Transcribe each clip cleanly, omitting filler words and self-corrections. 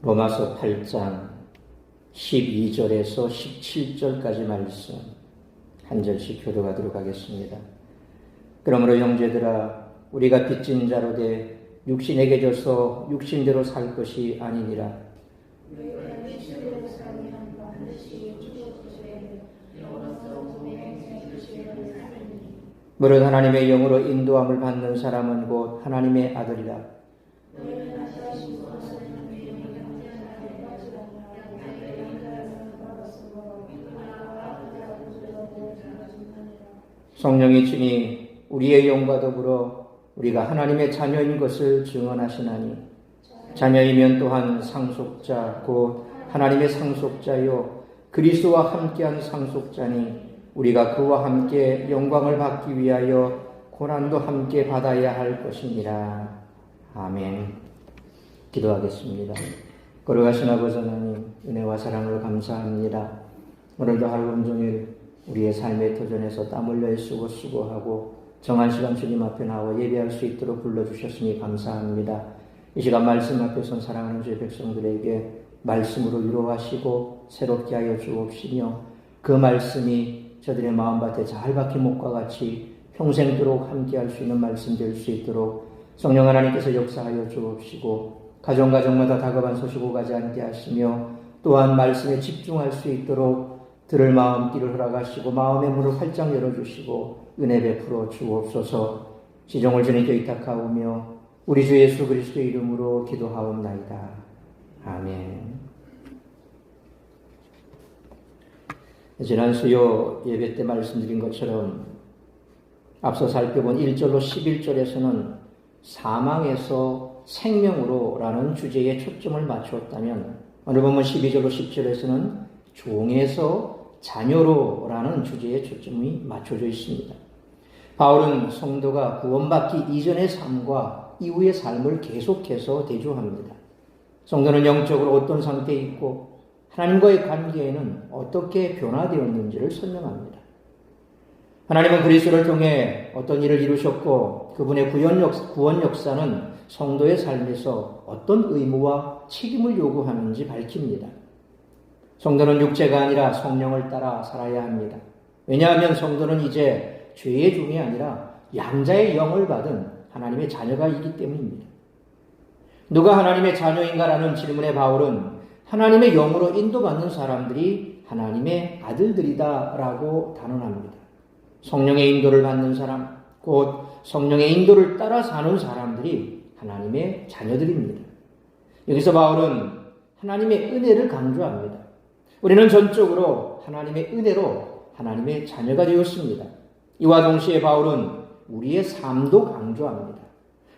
로마서 8장 12절에서 17절까지 말씀 한 절씩 교독하도록 하겠습니다. 그러므로 형제들아, 우리가 빚진 자로 돼 육신에게 져서 육신대로 살 것이 아니니라. 무릇 하나님의 영으로 인도함을 받는 사람은 곧 하나님의 아들이라. 성령이 친히 우리의 영과 더불어 우리가 하나님의 자녀인 것을 증언하시나니, 자녀이면 또한 상속자 곧 하나님의 상속자요 그리스도와 함께한 상속자니, 우리가 그와 함께 영광을 받기 위하여 고난도 함께 받아야 할 것이니라. 아멘. 기도하겠습니다. 거룩하신 아버지 하나님, 은혜와 사랑을 감사합니다. 오늘도 하루 온종일 우리의 삶의 도전에서 땀 흘려 애쓰고 수고하고 정한 시간 주님 앞에 나와 예배할 수 있도록 불러주셨으니 감사합니다. 이 시간 말씀 앞에 선 사랑하는 주의 백성들에게 말씀으로 위로하시고 새롭게 하여 주옵시며, 그 말씀이 저들의 마음밭에 잘 박힌 목과 같이 평생도록 함께할 수 있는 말씀 될 수 있도록 성령 하나님께서 역사하여 주옵시고, 가정마다 다급한 소식 오가지 않게 하시며, 또한 말씀에 집중할 수 있도록 들을 마음 귀를 허락하시고 마음의 문을 활짝 열어주시고 은혜 베풀어 주옵소서. 지종을 주님께 의탁하오며 우리 주 예수 그리스도의 이름으로 기도하옵나이다. 아멘. 지난 수요 예배 때 말씀드린 것처럼 앞서 살펴본 1절로 11절에서는 사망에서 생명으로 라는 주제에 초점을 맞추었다면, 오늘 보면 12절로 10절에서는 종에서 자녀로 라는 주제에 초점이 맞춰져 있습니다. 바울은 성도가 구원받기 이전의 삶과 이후의 삶을 계속해서 대조합니다. 성도는 영적으로 어떤 상태에 있고 하나님과의 관계에는 어떻게 변화되었는지를 설명합니다. 하나님은 그리스도를 통해 어떤 일을 이루셨고 그분의 구원 역사는 성도의 삶에서 어떤 의무와 책임을 요구하는지 밝힙니다. 성도는 육체가 아니라 성령을 따라 살아야 합니다. 왜냐하면 성도는 이제 죄의 종이 아니라 양자의 영을 받은 하나님의 자녀가 있기 때문입니다. 누가 하나님의 자녀인가라는 질문에 바울은 하나님의 영으로 인도받는 사람들이 하나님의 아들들이다라고 단언합니다. 성령의 인도를 받는 사람, 곧 성령의 인도를 따라 사는 사람들이 하나님의 자녀들입니다. 여기서 바울은 하나님의 은혜를 강조합니다. 우리는 전적으로 하나님의 은혜로 하나님의 자녀가 되었습니다. 이와 동시에 바울은 우리의 삶도 강조합니다.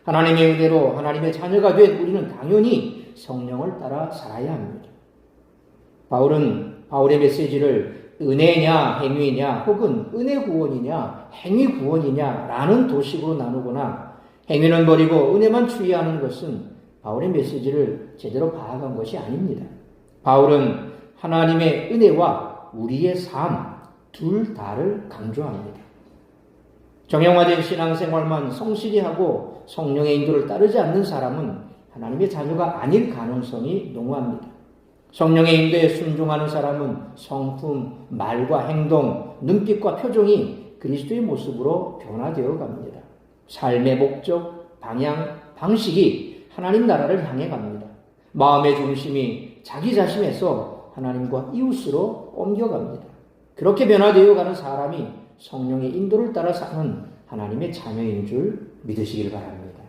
하나님의 은혜로 하나님의 자녀가 된 우리는 당연히 성령을 따라 살아야 합니다. 바울은 바울의 메시지를 은혜냐 행위냐 혹은 은혜 구원이냐 행위 구원이냐 라는 도식으로 나누거나, 행위는 버리고 은혜만 추구하는 것은 바울의 메시지를 제대로 파악한 것이 아닙니다. 바울은 하나님의 은혜와 우리의 삶 둘 다를 강조합니다. 정형화된 신앙생활만 성실히 하고 성령의 인도를 따르지 않는 사람은 하나님의 자녀가 아닐 가능성이 농후합니다. 성령의 인도에 순종하는 사람은 성품, 말과 행동, 눈빛과 표정이 그리스도의 모습으로 변화되어 갑니다. 삶의 목적, 방향, 방식이 하나님 나라를 향해 갑니다. 마음의 중심이 자기 자신에서 하나님과 이웃으로 옮겨갑니다. 그렇게 변화되어 가는 사람이 성령의 인도를 따라 사는 하나님의 자녀인 줄 믿으시길 바랍니다.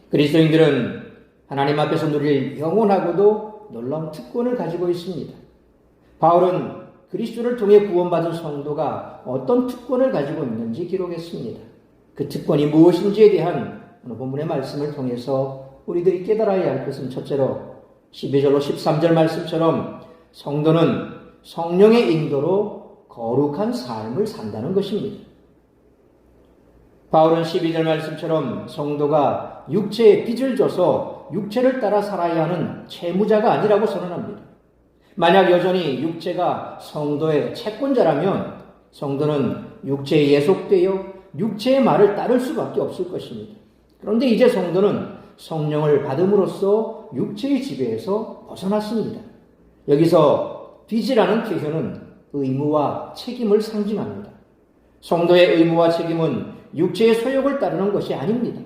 그리스도인들은 하나님 앞에서 누릴 영원하고도 놀라운 특권을 가지고 있습니다. 바울은 그리스도를 통해 구원받은 성도가 어떤 특권을 가지고 있는지 기록했습니다. 그 특권이 무엇인지에 대한 오늘 본문의 말씀을 통해서 우리들이 깨달아야 할 것은, 첫째로 12절로 13절 말씀처럼 성도는 성령의 인도로 거룩한 삶을 산다는 것입니다. 바울은 12절 말씀처럼 성도가 육체에 빚을 져서 육체를 따라 살아야 하는 채무자가 아니라고 선언합니다. 만약 여전히 육체가 성도의 채권자라면 성도는 육체에 예속되어 육체의 말을 따를 수밖에 없을 것입니다. 그런데 이제 성도는 성령을 받음으로써 육체의 지배에서 벗어났습니다. 여기서 빚이라는 표현은 의무와 책임을 상징합니다. 성도의 의무와 책임은 육체의 소욕을 따르는 것이 아닙니다.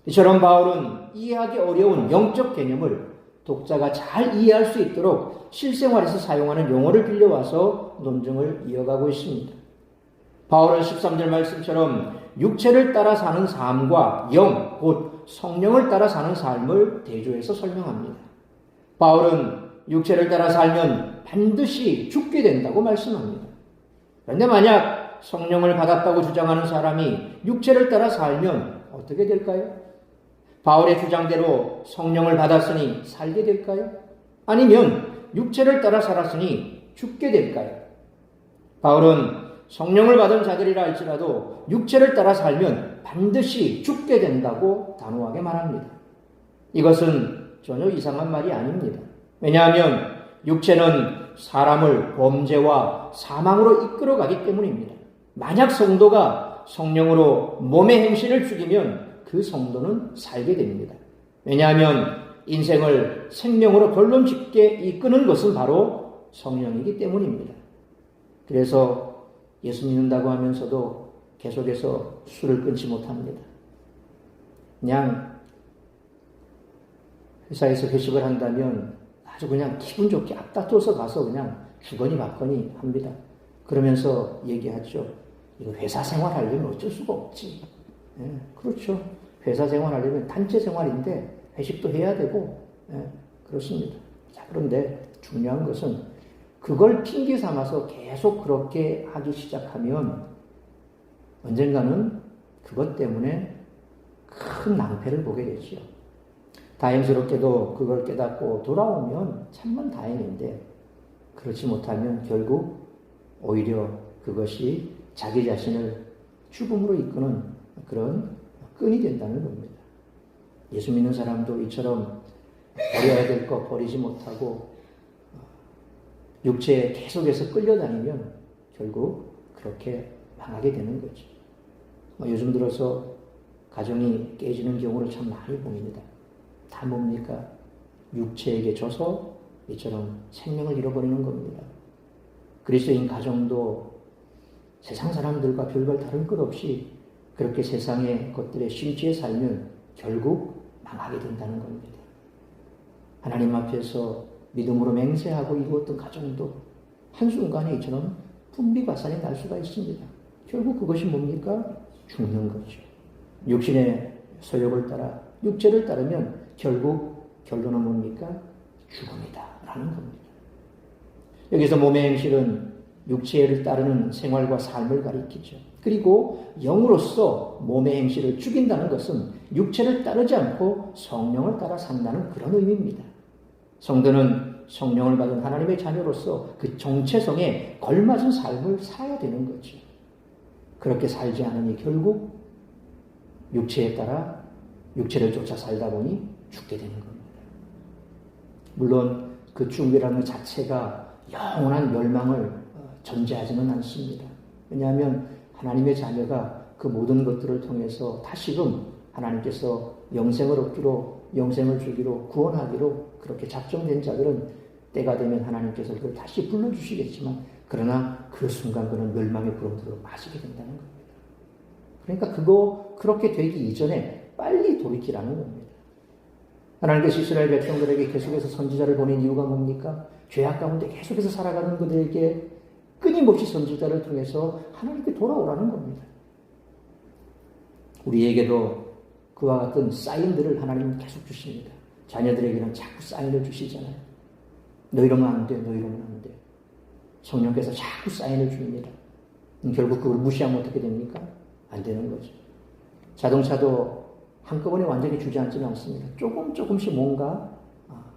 이처럼 바울은 이해하기 어려운 영적 개념을 독자가 잘 이해할 수 있도록 실생활에서 사용하는 용어를 빌려와서 논증을 이어가고 있습니다. 바울은 13절 말씀처럼 육체를 따라 사는 삶과 영, 곧 성령을 따라 사는 삶을 대조해서 설명합니다. 바울은 육체를 따라 살면 반드시 죽게 된다고 말씀합니다. 그런데 만약 성령을 받았다고 주장하는 사람이 육체를 따라 살면 어떻게 될까요? 바울의 주장대로 성령을 받았으니 살게 될까요? 아니면 육체를 따라 살았으니 죽게 될까요? 바울은 성령을 받은 자들이라 할지라도 육체를 따라 살면 반드시 죽게 된다고 단호하게 말합니다. 이것은 전혀 이상한 말이 아닙니다. 왜냐하면 육체는 사람을 범죄와 사망으로 이끌어가기 때문입니다. 만약 성도가 성령으로 몸의 행실을 죽이면 그 성도는 살게 됩니다. 왜냐하면 인생을 생명으로 결론짓게 이끄는 것은 바로 성령이기 때문입니다. 그래서 예수 믿는다고 하면서도 계속해서 술을 끊지 못합니다. 그냥 회사에서 회식을 한다면 아주 그냥 기분 좋게 앞다퉈서 가서 그냥 주거니 받거니 합니다. 그러면서 얘기하죠. 이거 회사 생활 하려면 어쩔 수가 없지. 예, 그렇죠. 회사 생활 하려면 단체 생활인데 회식도 해야 되고, 예, 그렇습니다. 자, 그런데 중요한 것은 그걸 핑계 삼아서 계속 그렇게 하기 시작하면 언젠가는 그것 때문에 큰 낭패를 보게 되죠. 다행스럽게도 그걸 깨닫고 돌아오면 참만 다행인데 그렇지 못하면 결국 오히려 그것이 자기 자신을 죽음으로 이끄는 그런 끈이 된다는 겁니다. 예수 믿는 사람도 이처럼 버려야 될 거 버리지 못하고 육체에 계속해서 끌려다니면 결국 그렇게 망하게 되는 거죠. 요즘 들어서 가정이 깨지는 경우를 참 많이 봅니다. 다 뭡니까? 육체에게 져서 이처럼 생명을 잃어버리는 겁니다. 그리스도인 가정도 세상 사람들과 별별 다른 것 없이 그렇게 세상의 것들에 심취해 살면 결국 망하게 된다는 겁니다. 하나님 앞에서 믿음으로 맹세하고 이루었던 가정도 한순간에 이처럼 분비과산이 날 수가 있습니다. 결국 그것이 뭡니까? 죽는 거죠. 육신의 소욕을 따라 육체를 따르면 결국 결론은 뭡니까? 죽음이다 라는 겁니다. 여기서 몸의 행실은 육체를 따르는 생활과 삶을 가리키죠. 그리고 영으로서 몸의 행실을 죽인다는 것은 육체를 따르지 않고 성령을 따라 산다는 그런 의미입니다. 성도는 성령을 받은 하나님의 자녀로서 그 정체성에 걸맞은 삶을 살아야 되는 거죠. 그렇게 살지 않으니 결국 육체에 따라 육체를 쫓아 살다 보니 죽게 되는 겁니다. 물론 그 죽음이라는 것 자체가 영원한 멸망을 전제하지는 않습니다. 왜냐하면 하나님의 자녀가 그 모든 것들을 통해서 다시금 하나님께서 영생을 얻기로, 영생을 주기로, 구원하기로 그렇게 작정된 자들은 때가 되면 하나님께서 그걸 다시 불러주시겠지만 그러나 그 순간 그는 멸망의 구렁텅이로 빠지게 된다는 겁니다. 그러니까 그렇게 되기 이전에 빨리 돌이키라는 겁니다. 하나님께서 이스라엘 백성들에게 계속해서 선지자를 보낸 이유가 뭡니까? 죄악 가운데 계속해서 살아가는 그들에게 끊임없이 선지자를 통해서 하나님께 돌아오라는 겁니다. 우리에게도 그와 같은 사인들을 하나님은 계속 주십니다. 자녀들에게는 자꾸 사인을 주시잖아요. 너 이러면 안 돼, 너 이러면 안 돼. 성령께서 자꾸 사인을 줍니다. 결국 그걸 무시하면 어떻게 됩니까? 안 되는 거죠. 자동차도 한꺼번에 완전히 주지 않지는 않습니다. 조금씩 뭔가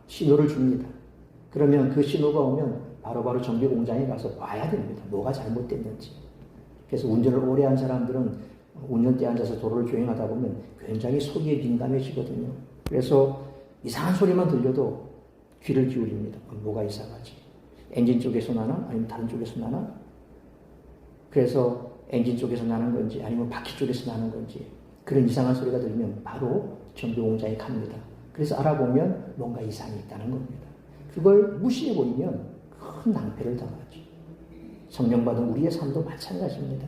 신호를 줍니다. 그러면 그 신호가 오면 바로바로 정비 공장에 가서 봐야 됩니다. 뭐가 잘못됐는지. 그래서 운전을 오래 한 사람들은 운전대에 앉아서 도로를 주행하다 보면 굉장히 소리에 민감해지거든요. 그래서 이상한 소리만 들려도 귀를 기울입니다. 뭐가 이상하지? 엔진 쪽에서 나나? 아니면 다른 쪽에서 나나? 그래서 엔진 쪽에서 나는 건지 아니면 바퀴 쪽에서 나는 건지 그런 이상한 소리가 들리면 바로 전도 공장에 갑니다. 그래서 알아보면 뭔가 이상이 있다는 겁니다. 그걸 무시해버리면 큰 낭패를 당하죠. 성령 받은 우리의 삶도 마찬가지입니다.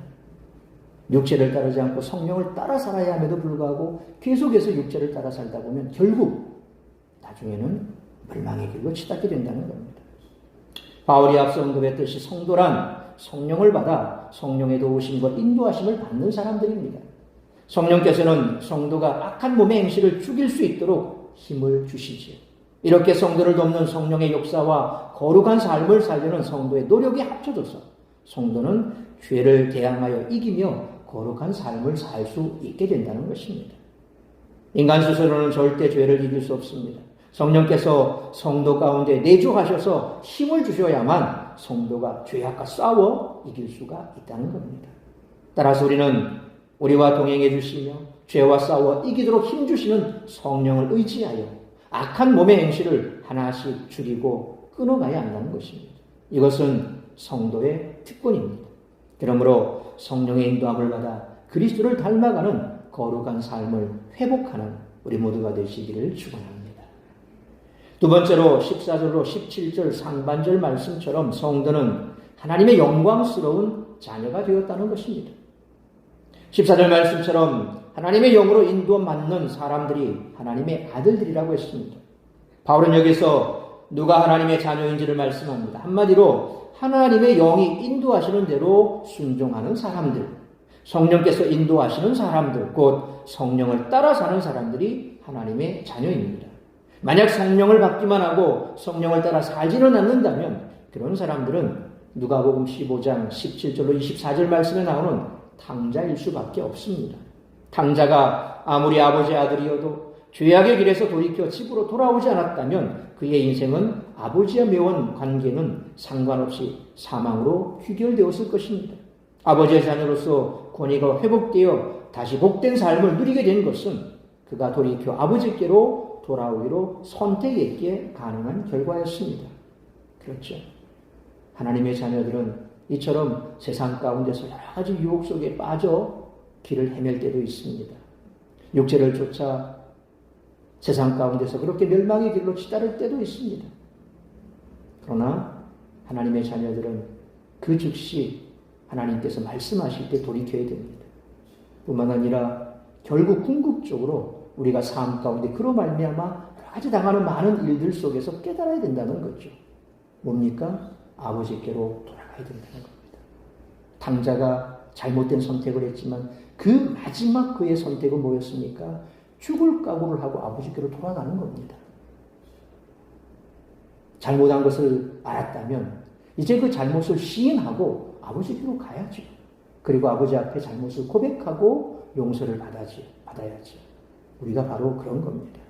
육체를 따르지 않고 성령을 따라 살아야 함에도 불구하고 계속해서 육체를 따라 살다 보면 결국 나중에는 멸망의 길로 치닫게 된다는 겁니다. 바울이 앞서 언급했듯이 성도란 성령을 받아 성령의 도우심과 인도하심을 받는 사람들입니다. 성령께서는 성도가 악한 몸의 행실을 죽일 수 있도록 힘을 주시지요. 이렇게 성도를 돕는 성령의 역사와 거룩한 삶을 살려는 성도의 노력이 합쳐져서 성도는 죄를 대항하여 이기며 거룩한 삶을 살 수 있게 된다는 것입니다. 인간 스스로는 절대 죄를 이길 수 없습니다. 성령께서 성도 가운데 내주하셔서 힘을 주셔야만 성도가 죄악과 싸워 이길 수가 있다는 겁니다. 따라서 우리는 우리와 동행해 주시며 죄와 싸워 이기도록 힘주시는 성령을 의지하여 악한 몸의 행실을 하나씩 죽이고 끊어가야 한다는 것입니다. 이것은 성도의 특권입니다. 그러므로 성령의 인도함을 받아 그리스도를 닮아가는 거룩한 삶을 회복하는 우리 모두가 되시기를 축원합니다. 두 번째로 14절로 17절 상반절 말씀처럼 성도는 하나님의 영광스러운 자녀가 되었다는 것입니다. 14절 말씀처럼 하나님의 영으로 인도받는 사람들이 하나님의 아들들이라고 했습니다. 바울은 여기서 누가 하나님의 자녀인지를 말씀합니다. 한마디로 하나님의 영이 인도하시는 대로 순종하는 사람들, 성령께서 인도하시는 사람들, 곧 성령을 따라 사는 사람들이 하나님의 자녀입니다. 만약 성령을 받기만 하고 성령을 따라 살지는 않는다면 그런 사람들은 누가복음 15장 17절로 24절 말씀에 나오는 탕자일 수밖에 없습니다. 탕자가 아무리 아버지의 아들이어도 죄악의 길에서 돌이켜 집으로 돌아오지 않았다면 그의 인생은 아버지와 맺은 관계는 상관없이 사망으로 귀결되었을 것입니다. 아버지의 자녀로서 권위가 회복되어 다시 복된 삶을 누리게 된 것은 그가 돌이켜 아버지께로 돌아오기로 선택했기에 가능한 결과였습니다. 그렇죠. 하나님의 자녀들은 이처럼 세상 가운데서 여러 가지 유혹 속에 빠져 길을 헤맬 때도 있습니다. 육체를 쫓아 세상 가운데서 그렇게 멸망의 길로 치달을 때도 있습니다. 그러나 하나님의 자녀들은 그 즉시 하나님께서 말씀하실 때 돌이켜야 됩니다. 뿐만 아니라 결국 궁극적으로 우리가 삶 가운데 그로 말미암아 여러 가지 당하는 많은 일들 속에서 깨달아야 된다는 거죠. 뭡니까? 아버지께로 돌아가야 된다는 겁니다. 탕자가 잘못된 선택을 했지만 그 마지막 그의 선택은 뭐였습니까? 죽을 각오를 하고 아버지께로 돌아가는 겁니다. 잘못한 것을 알았다면 이제 그 잘못을 시인하고 아버지께로 가야죠. 그리고 아버지 앞에 잘못을 고백하고 용서를 받아야죠. 우리가 바로 그런 겁니다.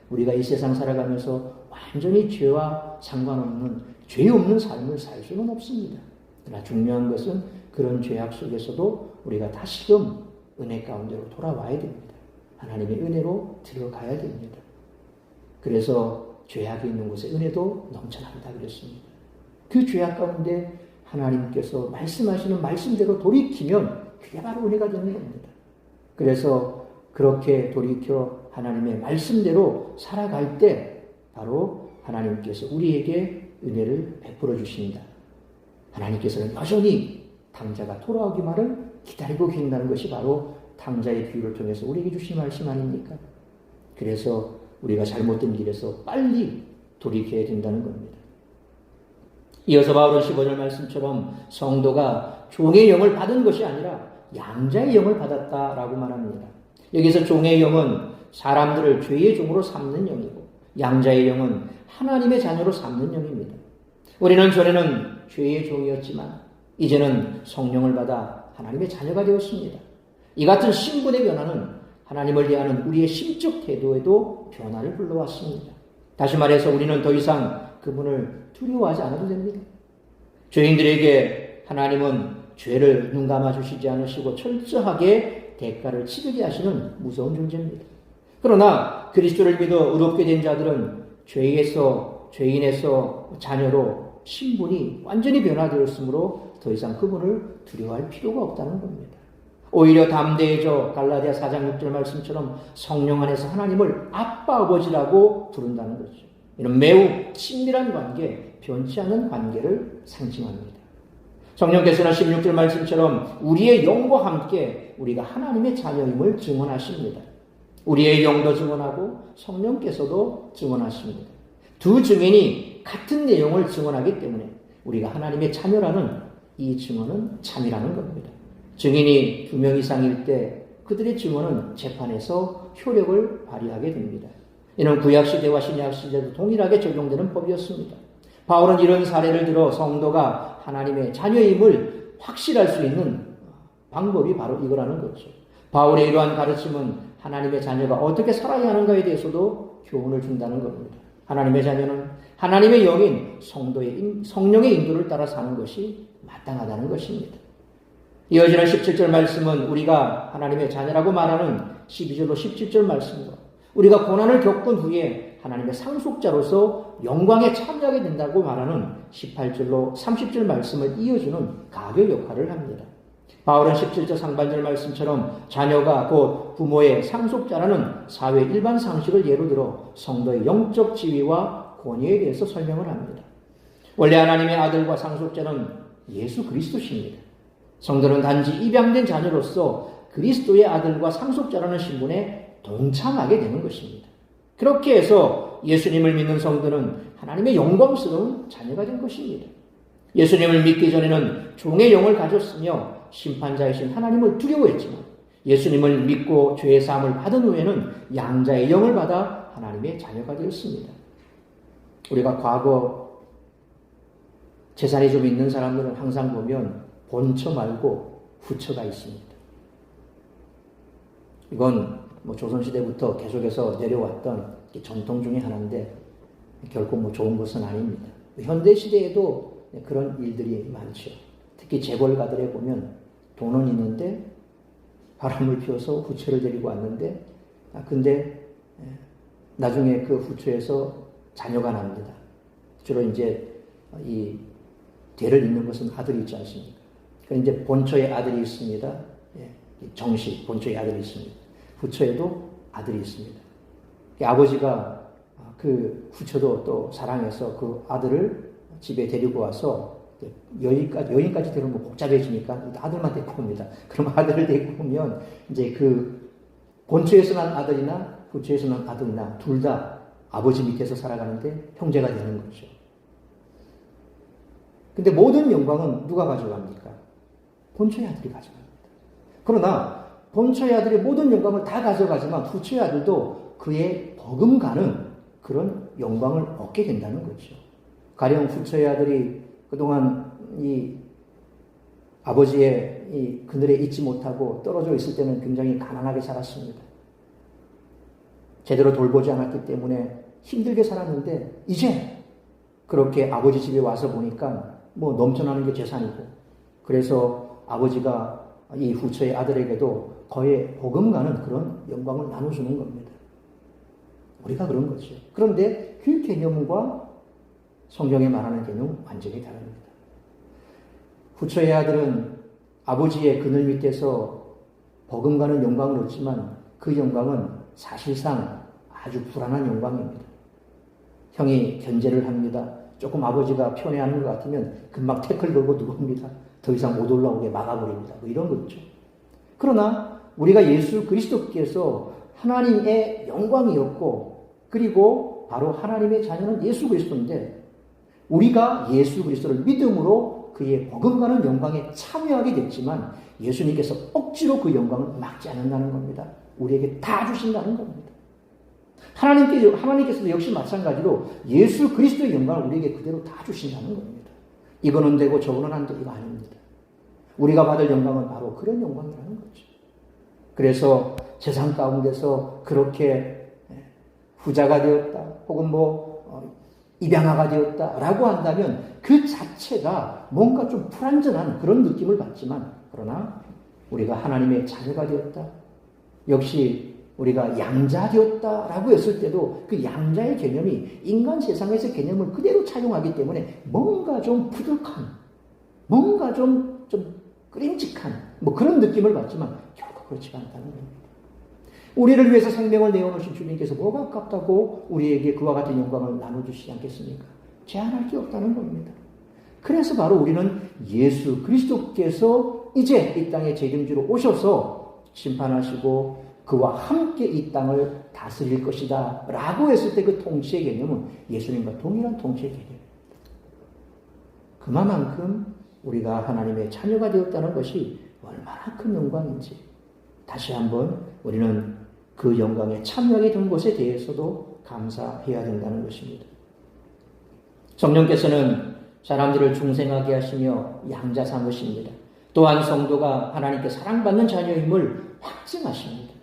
우리가 이 세상 살아가면서 완전히 죄와 상관없는 죄 없는 삶을 살 수는 없습니다. 그러나 중요한 것은 그런 죄악 속에서도 우리가 다시금 은혜 가운데로 돌아와야 됩니다. 하나님의 은혜로 들어가야 됩니다. 그래서 죄악이 있는 곳에 은혜도 넘쳐난다 그랬습니다. 그 죄악 가운데 하나님께서 말씀하시는 말씀대로 돌이키면 그게 바로 은혜가 되는 겁니다. 그래서 그렇게 돌이켜 하나님의 말씀대로 살아갈 때 바로 하나님께서 우리에게 은혜를 베풀어 주십니다. 하나님께서는 여전히 탕자가 돌아오기만을 기다리고 계신다는 것이 바로 탕자의 비유를 통해서 우리에게 주신 말씀 아닙니까? 그래서 우리가 잘못된 길에서 빨리 돌이켜야 된다는 겁니다. 이어서 바울은 15절 말씀처럼 성도가 종의 영을 받은 것이 아니라 양자의 영을 받았다라고 말합니다. 여기서 종의 영은 사람들을 죄의 종으로 삼는 영이고 양자의 영은 하나님의 자녀로 삼는 영입니다. 우리는 전에는 죄의 종이었지만 이제는 성령을 받아 하나님의 자녀가 되었습니다. 이 같은 신분의 변화는 하나님을 대하는 우리의 심적 태도에도 변화를 불러왔습니다. 다시 말해서 우리는 더 이상 그분을 두려워하지 않아도 됩니다. 죄인들에게 하나님은 죄를 눈감아 주시지 않으시고 철저하게 대가를 치르게 하시는 무서운 존재입니다. 그러나 그리스도를 믿어 의롭게 된 자들은 죄인에서 자녀로 신분이 완전히 변화되었으므로 더 이상 그분을 두려워할 필요가 없다는 겁니다. 오히려 담대해져 갈라디아 4장 6절 말씀처럼 성령 안에서 하나님을 아빠 아버지라고 부른다는 거죠. 이런 매우 친밀한 관계, 변치 않은 관계를 상징합니다. 성령께서는 16절 말씀처럼 우리의 영과 함께 우리가 하나님의 자녀임을 증언하십니다. 우리의 영도 증언하고 성령께서도 증언하십니다. 두 증인이 같은 내용을 증언하기 때문에 우리가 하나님의 자녀라는 이 증언은 참이라는 겁니다. 증인이 2명 이상일 때 그들의 증언은 재판에서 효력을 발휘하게 됩니다. 이는 구약시대와 신약시대도 동일하게 적용되는 법이었습니다. 바울은 이런 사례를 들어 성도가 하나님의 자녀임을 확실할 수 있는 방법이 바로 이거라는 거죠. 바울의 이러한 가르침은 하나님의 자녀가 어떻게 살아야 하는가에 대해서도 교훈을 준다는 겁니다. 하나님의 자녀는 하나님의 영인 성령의 인도를 따라 사는 것이 마땅하다는 것입니다. 이어지는 17절 말씀은 우리가 하나님의 자녀라고 말하는 12절로 17절 말씀과 우리가 고난을 겪은 후에 하나님의 상속자로서 영광에 참여하게 된다고 말하는 18절로 30절 말씀을 이어주는 가교 역할을 합니다. 바울은 17절 상반절 말씀처럼 자녀가 곧 부모의 상속자라는 사회 일반 상식을 예로 들어 성도의 영적 지위와 권위에 대해서 설명을 합니다. 원래 하나님의 아들과 상속자는 예수 그리스도십니다. 성도는 단지 입양된 자녀로서 그리스도의 아들과 상속자라는 신분에 동참하게 되는 것입니다. 그렇게 해서 예수님을 믿는 성도는 하나님의 영광스러운 자녀가 된 것입니다. 예수님을 믿기 전에는 종의 영을 가졌으며 심판자이신 하나님을 두려워했지만 예수님을 믿고 죄의 사함을 받은 후에는 양자의 영을 받아 하나님의 자녀가 되었습니다. 우리가 과거 재산이 좀 있는 사람들은 항상 보면 본처 말고 후처가 있습니다. 이건 조선시대부터 계속해서 내려왔던 전통 중에 하나인데 결코 좋은 것은 아닙니다. 현대시대에도 그런 일들이 많죠. 특히 재벌가들에 보면 돈은 있는데 바람을 피워서 후처를 데리고 왔는데 근데 나중에 그 후처에서 자녀가 납니다. 주로 이제 이 대를 잇는 것은 아들이 있지 않습니까? 그러니까 이제 본처의 아들이 있습니다. 정식 본처의 아들이 있습니다. 후처에도 아들이 있습니다. 아버지가 그 후처도 또 사랑해서 그 아들을 집에 데리고 와서 여인까지 데리고 복잡해지니까 아들만 데리고 옵니다. 그럼 아들을 데리고 오면 이제 그 본처에서 난 아들이나 후처에서 난 아들이나 둘 다 아버지 밑에서 살아가는데 형제가 되는 거죠. 근데 모든 영광은 누가 가져갑니까? 본처의 아들이 가져갑니다. 그러나 본처의 아들이 모든 영광을 다 가져가지만 후처의 아들도 그의 버금가는 그런 영광을 얻게 된다는 거죠. 가령 후처의 아들이 그동안 이 아버지의 이 그늘에 있지 못하고 떨어져 있을 때는 굉장히 가난하게 살았습니다. 제대로 돌보지 않았기 때문에 힘들게 살았는데 이제 그렇게 아버지 집에 와서 보니까 넘쳐나는 게 재산이고 그래서 아버지가 이 후처의 아들에게도 거의 버금가는 그런 영광을 나눠주는 겁니다. 우리가 그런 거죠. 그런데 그 개념과 성경에 말하는 개념은 완전히 다릅니다. 후처의 아들은 아버지의 그늘 밑에서 버금가는 영광을 얻지만 그 영광은 사실상 아주 불안한 영광입니다. 형이 견제를 합니다. 조금 아버지가 편애하는 것 같으면 금방 태클 걸고 누굽니다. 더 이상 못 올라오게 막아버립니다. 이런 거죠. 그러나 우리가 예수 그리스도께서 하나님의 영광이었고 그리고 바로 하나님의 자녀는 예수 그리스도인데 우리가 예수 그리스도를 믿음으로 그의 버금가는 영광에 참여하게 됐지만 예수님께서 억지로 그 영광을 막지 않는다는 겁니다. 우리에게 다 주신다는 겁니다. 하나님께서도 역시 마찬가지로 예수 그리스도의 영광을 우리에게 그대로 다 주신다는 겁니다. 이거는 되고 저거는 안 되고 이거 아닙니다. 우리가 받을 영광은 바로 그런 영광이라는 거죠. 그래서 세상 가운데서 그렇게 부자가 되었다 혹은 입양아가 되었다라고 한다면 그 자체가 뭔가 좀 불완전한 그런 느낌을 받지만 그러나 우리가 하나님의 자녀가 되었다. 역시 우리가 양자 되었다라고 했을 때도 그 양자의 개념이 인간 세상에서 개념을 그대로 착용하기 때문에 뭔가 좀 부족한 뭔가 좀 끄림직한 그런 느낌을 받지만 결코 그렇지가 않다는 겁니다. 우리를 위해서 생명을 내어놓으신 주님께서 뭐가 아깝다고 우리에게 그와 같은 영광을 나눠주시지 않겠습니까? 제한할 게 없다는 겁니다. 그래서 바로 우리는 예수 그리스도께서 이제 이 땅에 책임지러 오셔서 심판하시고 그와 함께 이 땅을 다스릴 것이다 라고 했을 때 그 통치의 개념은 예수님과 동일한 통치의 개념입니다. 그만큼 우리가 하나님의 자녀가 되었다는 것이 얼마나 큰 영광인지 다시 한번 우리는 그 영광에 참여하게 된 것에 대해서도 감사해야 된다는 것입니다. 성령께서는 사람들을 중생하게 하시며 양자 삼으십니다. 또한 성도가 하나님께 사랑받는 자녀임을 확증하십니다.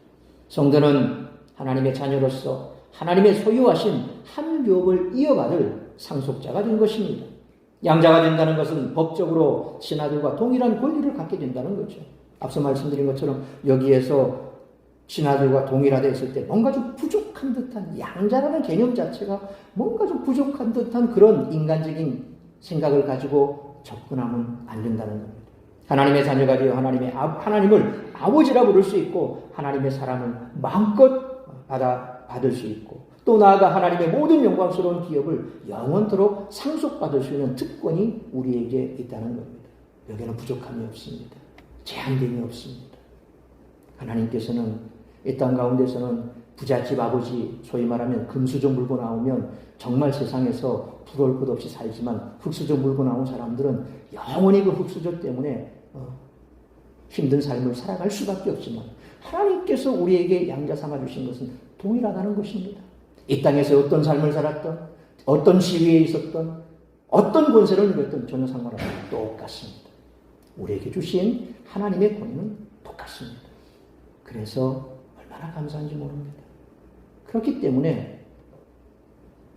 성도는 하나님의 자녀로서 하나님의 소유하신 한 묘업을 이어받을 상속자가 된 것입니다. 양자가 된다는 것은 법적으로 신하들과 동일한 권리를 갖게 된다는 거죠. 앞서 말씀드린 것처럼 여기에서 신하들과 동일화되었을 때 뭔가 좀 부족한 듯한 양자라는 개념 자체가 뭔가 좀 부족한 듯한 그런 인간적인 생각을 가지고 접근하면 안 된다는 겁니다. 하나님의 자녀가 되어 하나님을 아버지라 부를 수 있고 하나님의 사랑을 마음껏 받을 수 있고 또 나아가 하나님의 모든 영광스러운 기업을 영원토록 상속받을 수 있는 특권이 우리에게 있다는 겁니다. 여기에는 부족함이 없습니다. 제한됨이 없습니다. 하나님께서는 이 땅 가운데서는 부잣집 아버지, 소위 말하면 금수저 물고 나오면 정말 세상에서 부러울 것 없이 살지만 흙수저 물고 나온 사람들은 영원히 그 흙수저 때문에 힘든 삶을 살아갈 수밖에 없지만 하나님께서 우리에게 양자 삼아주신 것은 동일하다는 것입니다. 이 땅에서 어떤 삶을 살았던 어떤 시위에 있었던 어떤 권세를 누렸던 전혀 상관없이 똑같습니다. 우리에게 주신 하나님의 권위는 똑같습니다. 그래서 얼마나 감사한지 모릅니다. 그렇기 때문에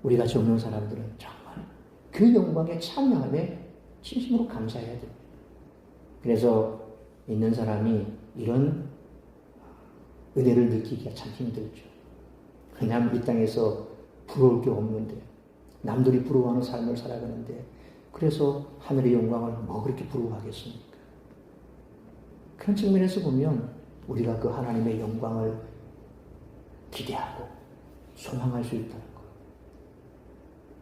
우리가 젊은 사람들은 정말 그 영광에 참여함에 진심으로 감사해야 됩니다. 그래서 있는 사람이 이런 은혜를 느끼기가 참 힘들죠. 그냥 이 땅에서 부러울 게 없는데 남들이 부러워하는 삶을 살아가는데 그래서 하늘의 영광을 뭐 그렇게 부러워하겠습니까? 그런 측면에서 보면 우리가 그 하나님의 영광을 기대하고 소망할 수 있다는 것.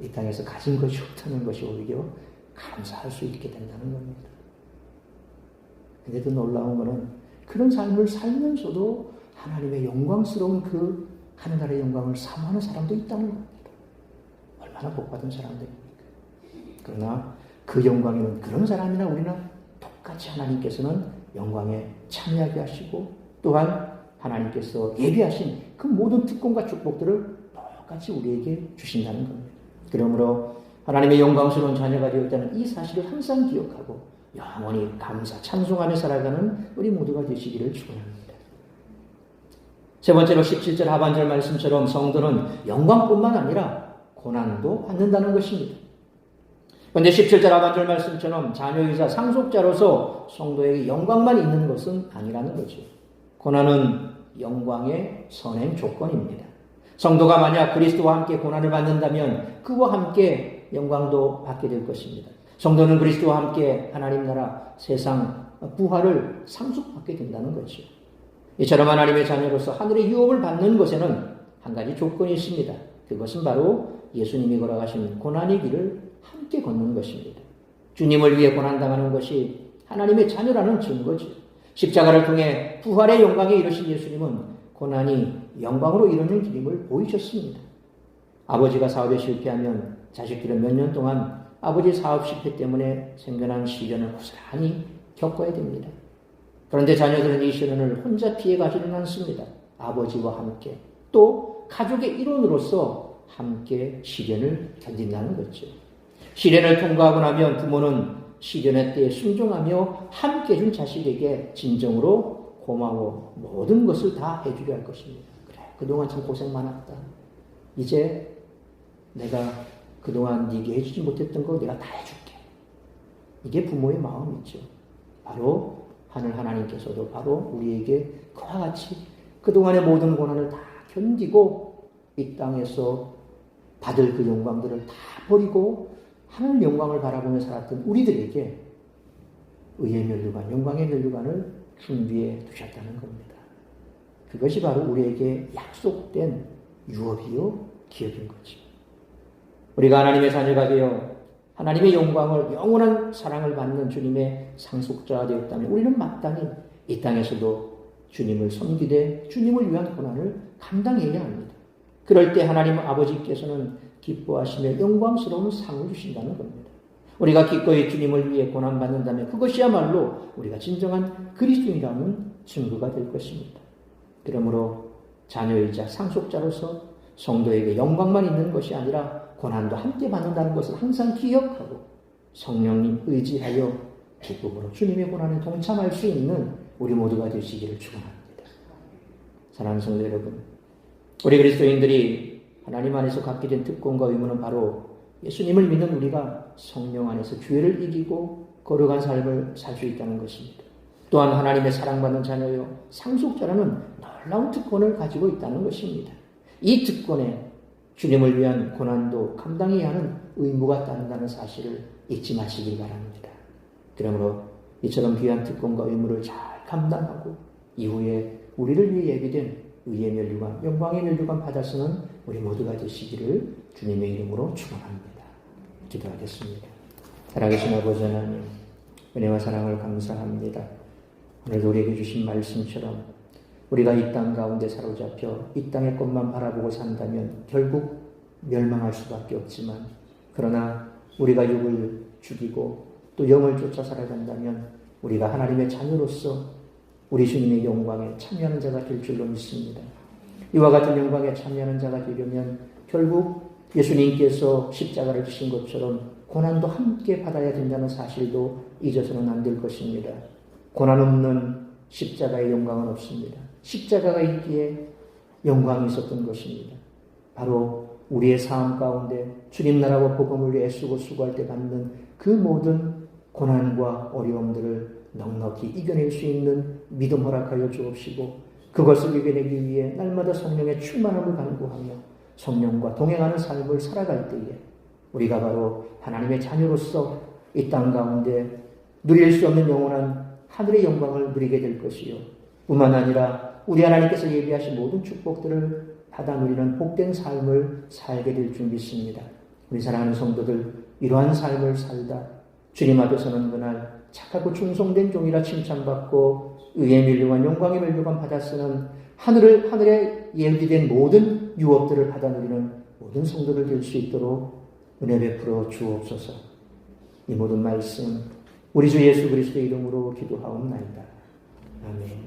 이 땅에서 가진 것이 없다는 것이 오히려 감사할 수 있게 된다는 겁니다. 근데도 놀라운 것은 그런 삶을 살면서도 하나님의 영광스러운 그 하늘나라의 영광을 사모하는 사람도 있다는 겁니다. 얼마나 복받은 사람들입니까? 그러나 그 영광에는 그런 사람이나 우리나 똑같이 하나님께서는 영광에 참여하게 하시고 또한 하나님께서 예비하신 그 모든 특권과 축복들을 똑같이 우리에게 주신다는 겁니다. 그러므로 하나님의 영광스러운 자녀가 되었다는 이 사실을 항상 기억하고 영원히 감사, 찬송하며 살아가는 우리 모두가 되시기를 축원합니다. 세 번째로 17절 하반절 말씀처럼 성도는 영광뿐만 아니라 고난도 받는다는 것입니다. 그런데 17절 하반절 말씀처럼 자녀이자 상속자로서 성도에게 영광만 있는 것은 아니라는 거죠. 고난은 영광의 선행 조건입니다. 성도가 만약 그리스도와 함께 고난을 받는다면 그와 함께 영광도 받게 될 것입니다. 성도는 그리스도와 함께 하나님 나라 세상 부활을 상속받게 된다는 거죠. 이처럼 하나님의 자녀로서 하늘의 유업을 받는 것에는 한 가지 조건이 있습니다. 그것은 바로 예수님이 걸어가신 고난의 길을 함께 걷는 것입니다. 주님을 위해 고난당하는 것이 하나님의 자녀라는 증거죠. 십자가를 통해 부활의 영광에 이르신 예수님은 고난이 영광으로 이르는 길임을 보이셨습니다. 아버지가 사업에 실패하면 자식들은 몇 년 동안 아버지 사업 실패 때문에 생겨난 시련을 고스란히 겪어야 됩니다. 그런데 자녀들은 이 시련을 혼자 피해가지는 않습니다. 아버지와 함께 또 가족의 일원으로서 함께 시련을 견딘다는 거죠. 시련을 통과하고 나면 부모는 시련의 때에 순종하며 함께 해준 자식에게 진정으로 고마워 모든 것을 다 해주려 할 것입니다. 그래, 그동안 참 고생 많았다. 이제 내가 그동안 네게 해주지 못했던 거 내가 다 해줄게. 이게 부모의 마음이죠. 바로 하늘 하나님께서도 바로 우리에게 그와 같이 그동안의 모든 고난을 다 견디고 이 땅에서 받을 그 영광들을 다 버리고 하늘 영광을 바라보며 살았던 우리들에게 의의 면류관, 영광의 면류관을 준비해 두셨다는 겁니다. 그것이 바로 우리에게 약속된 유업이요 기업인 거죠. 우리가 하나님의 자녀가 되어 하나님의 영광을 영원한 사랑을 받는 주님의 상속자가 되었다면 우리는 마땅히 이 땅에서도 주님을 섬기되 주님을 위한 고난을 감당해야 합니다. 그럴 때 하나님 아버지께서는 기뻐하시며 영광스러운 상을 주신다는 겁니다. 우리가 기꺼이 주님을 위해 고난받는다면 그것이야말로 우리가 진정한 그리스도인이라는 증거가 될 것입니다. 그러므로 자녀이자 상속자로서 성도에게 영광만 있는 것이 아니라 고난도 함께 받는다는 것을 항상 기억하고 성령님 의지하여 기쁨으로 주님의 고난에 동참할 수 있는 우리 모두가 되시기를 축원합니다. 사랑하는 성도 여러분, 우리 그리스도인들이 하나님 안에서 갖게 된 특권과 의무는 바로 예수님을 믿는 우리가 성령 안에서 죄를 이기고 거룩한 삶을 살 수 있다는 것입니다. 또한 하나님의 사랑받는 자녀요 상속자라는 놀라운 특권을 가지고 있다는 것입니다. 이 특권에 주님을 위한 고난도 감당해야 하는 의무가 따른다는 사실을 잊지 마시길 바랍니다. 그러므로 이처럼 귀한 특권과 의무를 잘 감당하고 이후에 우리를 위해 예비된 의의 면류관, 영광의 면류관 받아 쓰는 우리 모두가 되시기를 주님의 이름으로 축원합니다. 기도하겠습니다. 살아계신 아버지 하나님, 은혜와 사랑을 감사합니다. 오늘도 우리에게 주신 말씀처럼 우리가 이 땅 가운데 사로잡혀 이 땅의 것만 바라보고 산다면 결국 멸망할 수밖에 없지만, 그러나 우리가 육을 죽이고 또 영을 쫓아 살아간다면 우리가 하나님의 자녀로서 우리 주님의 영광에 참여하는 자가 될 줄로 믿습니다. 이와 같은 영광에 참여하는 자가 되려면 결국 예수님께서 십자가를 지신 것처럼 고난도 함께 받아야 된다는 사실도 잊어서는 안 될 것입니다. 고난 없는 십자가의 영광은 없습니다. 십자가가 있기에 영광이 있었던 것입니다. 바로 우리의 삶 가운데 주님 나라와 복음을 위해 애쓰고 수고할 때 받는 그 모든 고난과 어려움들을 넉넉히 이겨낼 수 있는 믿음 허락하여 주옵시고, 그것을 이겨내기 위해 날마다 성령의 충만함을 간구하며 성령과 동행하는 삶을 살아갈 때에 우리가 바로 하나님의 자녀로서 이 땅 가운데 누릴 수 없는 영원한 하늘의 영광을 누리게 될 것이요, 뿐만 아니라 우리 하나님께서 예비하신 모든 축복들을 받아 누리는 복된 삶을 살게 될 줄 믿습니다. 우리 사랑하는 성도들, 이러한 삶을 살다 주님 앞에 서는 그날 착하고 충성된 종이라 칭찬받고 의의 면류관, 영광의 면류관 받아 쓰는 하늘에 예비된 모든 유업들을 받아 누리는 모든 성도들 될 수 있도록 은혜 베풀어 주옵소서. 이 모든 말씀 우리 주 예수 그리스도의 이름으로 기도하옵나이다. 아멘.